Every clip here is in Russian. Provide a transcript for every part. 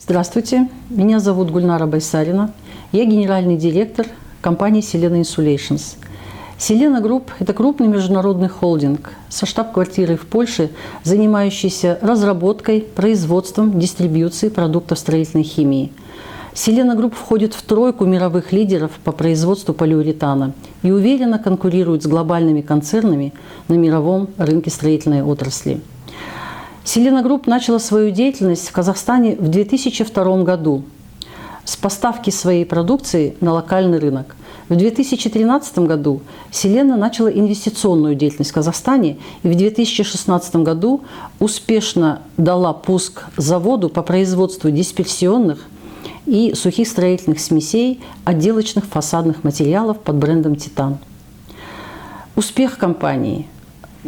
Здравствуйте, меня зовут Гульнара Байсарина, я генеральный директор компании Selena Insulations. Selena Group – это крупный международный холдинг со штаб-квартирой в Польше, занимающийся разработкой, производством, дистрибьюцией продуктов строительной химии. Selena Group входит в тройку мировых лидеров по производству полиуретана и уверенно конкурирует с глобальными концернами на мировом рынке строительной отрасли. Selena Group начала свою деятельность в Казахстане в 2002 году с поставки своей продукции на локальный рынок. В 2013 году Selena начала инвестиционную деятельность в Казахстане и в 2016 году успешно дала пуск заводу по производству дисперсионных и сухих строительных смесей, отделочных фасадных материалов под брендом «Титан». Успех компании,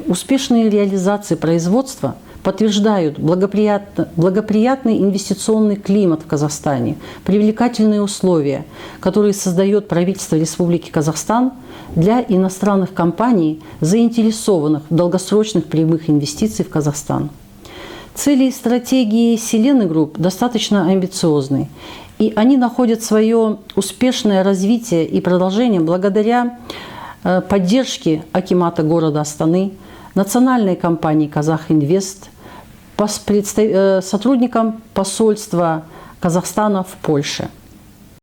успешные реализации производства подтверждают благоприятный инвестиционный климат в Казахстане, привлекательные условия, которые создает правительство Республики Казахстан для иностранных компаний, заинтересованных в долгосрочных прямых инвестициях в Казахстан. Цели и стратегии Selena Group достаточно амбициозны, и они находят свое успешное развитие и продолжение благодаря поддержке акимата города Астаны, национальной компании «Казахинвест», сотрудникам посольства Казахстана в Польше.